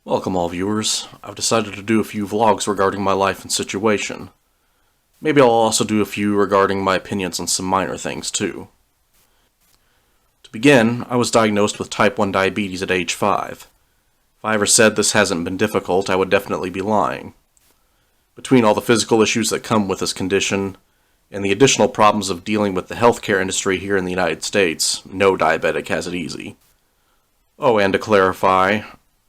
Welcome all viewers. I've decided to do a few vlogs regarding my life and situation. Maybe I'll also do a few regarding my opinions on some minor things too. To begin, I was diagnosed with type 1 diabetes at age 5. If I ever said this hasn't been difficult, I would definitely be lying. Between all the physical issues that come with this condition, and the additional problems of dealing with the healthcare industry here in the United States, no diabetic has it easy. Oh, and to clarify,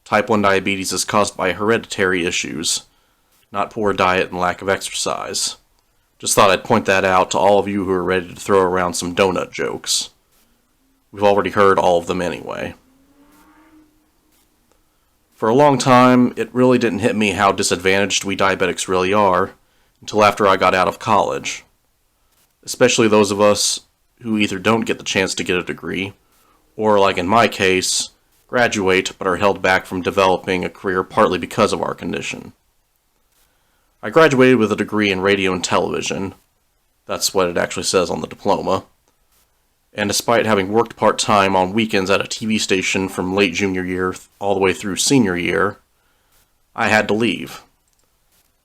type 1 diabetes is caused by hereditary issues, not poor diet and lack of exercise. Just thought I'd point that out to all of you who are ready to throw around some donut jokes. We've already heard all of them anyway. For a long time, it really didn't hit me how disadvantaged we diabetics really are until after I got out of college. Especially those of us who either don't get the chance to get a degree, or like in my case, graduate but are held back from developing a career partly because of our condition. I graduated with a degree in radio and television. That's what it actually says on the diploma. And despite having worked part-time on weekends at a TV station from late junior year all the way through senior year, I had to leave.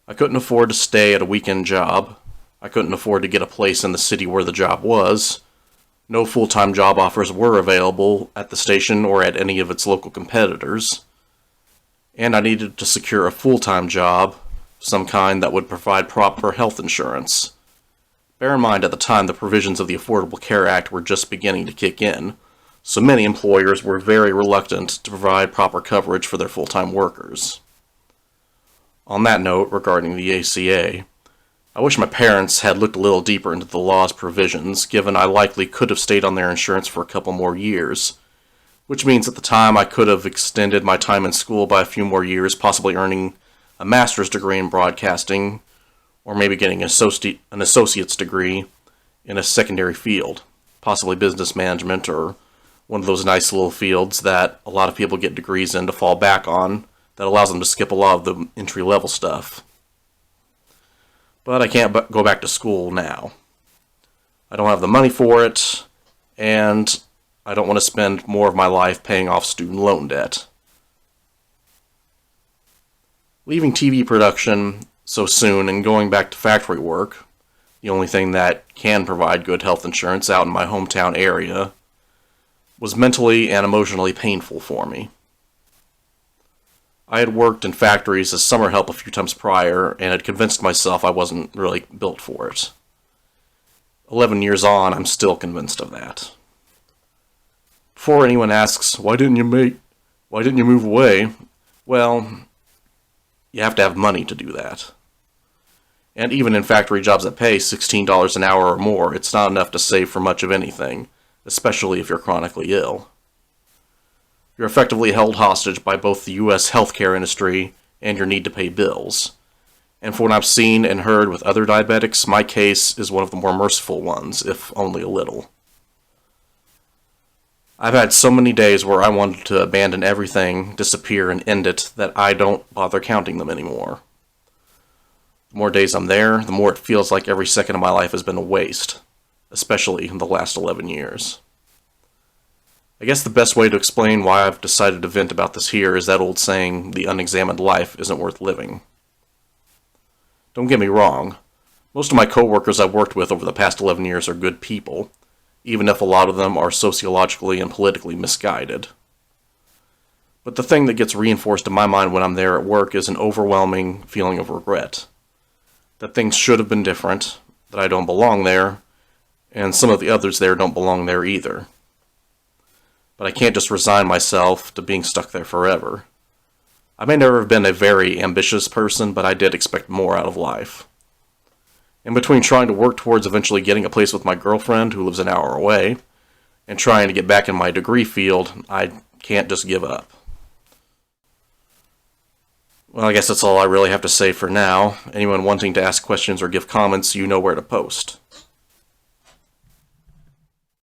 I couldn't afford to stay at a weekend job. I couldn't afford to get a place in the city where the job was. No full-time job offers were available at the station or at any of its local competitors. And I needed to secure a full-time job, some kind that would provide proper health insurance. Bear in mind, at the time, the provisions of the Affordable Care Act were just beginning to kick in, so many employers were very reluctant to provide proper coverage for their full-time workers. On that note, regarding the ACA, I wish my parents had looked a little deeper into the law's provisions, given I likely could have stayed on their insurance for a couple more years, which means at the time I could have extended my time in school by a few more years, possibly earning a master's degree in broadcasting, or maybe getting an associate's degree in a secondary field, possibly business management, or one of those nice little fields that a lot of people get degrees in to fall back on that allows them to skip a lot of the entry-level stuff. But I can't go back to school now. I don't have the money for it, and I don't want to spend more of my life paying off student loan debt. Leaving TV production so soon and going back to factory work, the only thing that can provide good health insurance out in my hometown area, was mentally and emotionally painful for me. I had worked in factories as summer help a few times prior and had convinced myself I wasn't really built for it. 11 years on, I'm still convinced of that. Before anyone asks, why didn't you move away? Well, you have to have money to do that. And even in factory jobs that pay $16 an hour or more, it's not enough to save for much of anything, especially if you're chronically ill. You're effectively held hostage by both the U.S. healthcare industry and your need to pay bills. And for what I've seen and heard with other diabetics, my case is one of the more merciful ones, if only a little. I've had so many days where I wanted to abandon everything, disappear, and end it that I don't bother counting them anymore. The more days I'm there, the more it feels like every second of my life has been a waste, especially in the last 11 years. I guess the best way to explain why I've decided to vent about this here is that old saying, the unexamined life isn't worth living. Don't get me wrong, most of my coworkers I've worked with over the past 11 years are good people, even if a lot of them are sociologically and politically misguided. But the thing that gets reinforced in my mind when I'm there at work is an overwhelming feeling of regret. That things should have been different, that I don't belong there, and some of the others there don't belong there either. But I can't just resign myself to being stuck there forever. I may never have been a very ambitious person, but I did expect more out of life. In between trying to work towards eventually getting a place with my girlfriend, who lives an hour away, and trying to get back in my degree field, I can't just give up. Well, I guess that's all I really have to say for now. Anyone wanting to ask questions or give comments, you know where to post.